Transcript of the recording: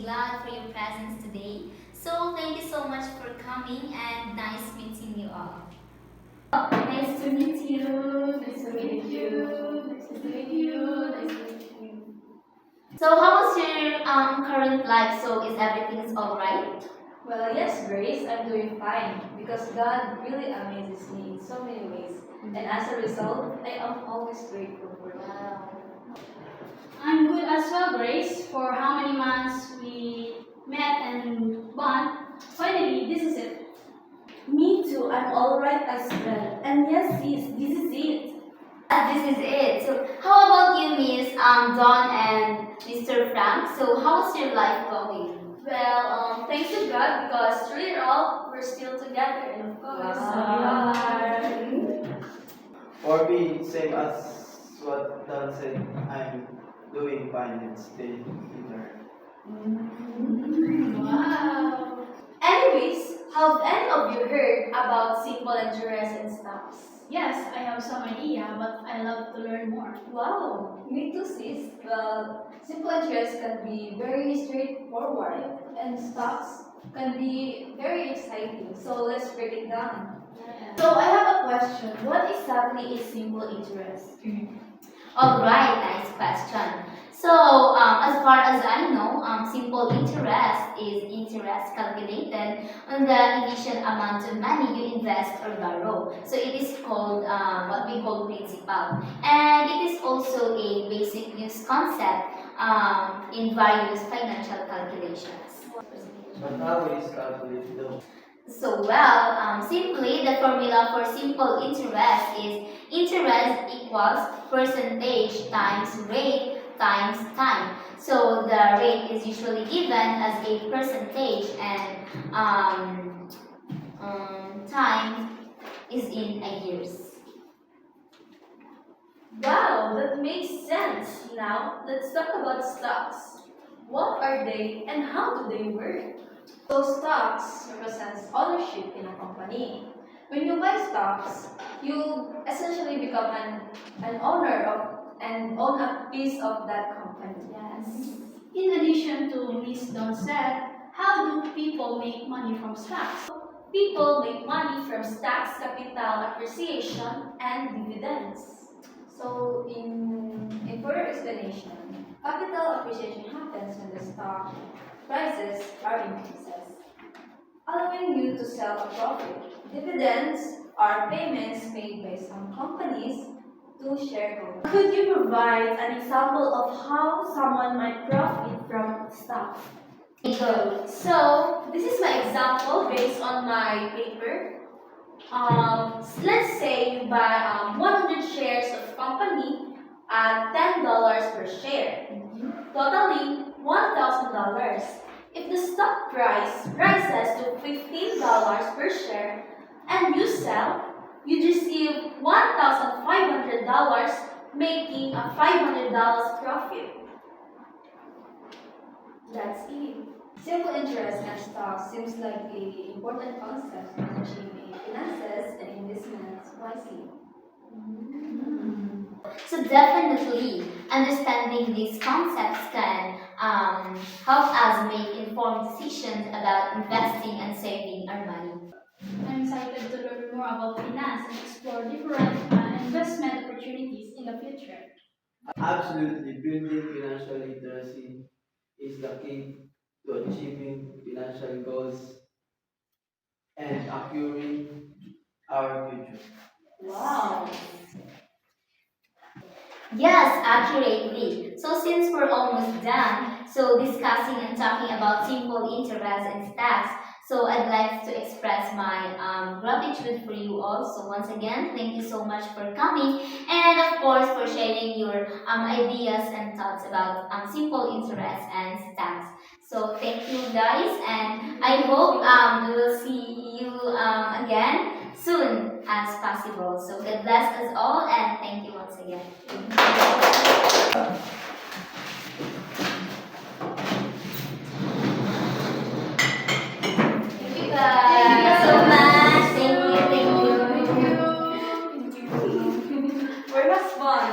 glad for your presence today. So thank you so much for coming and nice meeting you all. Nice to meet you. Nice to meet you. Nice to meet you. Nice to meet you. So how was your current life? So is everything alright? Well, yes, Grace, I'm doing fine because God really amazes me in so many ways. And as a result, I am always grateful for God. Wow. I'm good as well, Grace. For how many months we met and bond. Finally, this is it. Me too, I'm alright as well. And yes, sis, this is it. This is it. So how about you, Miss Dawn and Mr. Frank? So how's your life going? Well, thanks to God because through it all, we're still together. And of course, Wow. For me, same as what Dan said, I'm doing fine and staying inner. Wow. Anyways, have any of you heard about simple interest and stocks? Yes, I have some idea, but I love to learn more. Wow, me too, sis. Well, simple interest can be very straightforward, and stocks can be very exciting. So let's break it down. So I have a question. What exactly is simple interest? Alright, nice question. So, as far as I know, simple interest is interest calculated on the initial amount of money you invest or borrow. So, it is called what we call principal. And it is also a basic use concept in various financial calculations. But how is calculated though? So, well, simply the formula for simple interest is interest equals percentage times rate times time. So the rate is usually given as a percentage and time is in a years. Wow, that makes sense. Now, let's talk about stocks. What are they and how do they work? So stocks represents ownership in a company. When you buy stocks, you essentially become an owner of and own a piece of that company. Yes. In addition to Miss Dawn said, how do people make money from stocks? People make money from stocks, capital appreciation, and dividends. So, in further explanation, capital appreciation happens when the stock prices are increases, allowing you to sell a profit. Dividends are payments made by some companies to shareholders. Could you provide an example of how someone might profit from stock? So, this is my example based on my paper. Let's say you buy 100 shares of company at $10 per share, totaling $1,000. If the stock price rises to $15 per share and you sell, you'd receive $1,500, making a $500 profit. That's it. Simple interest and stocks seems like an important concept managing finances and investments wisely. So definitely, understanding these concepts can help us make informed decisions about investing and saving our money. I'm excited to learn more about finance and explore different investment opportunities in the future. Absolutely, building financial literacy is the key to achieving financial goals and acquiring our future. Wow! Yes, accurately. So since we're almost done, so discussing and talking about simple interest and stocks, so I'd like to express my gratitude for you all. So once again, thank you so much for coming and of course for sharing your ideas and thoughts about simple interest and stocks. So thank you guys and I hope we will see you again soon as possible. So God bless us all and thank you once again. Thank you guys so much. Thank you. We're not fun.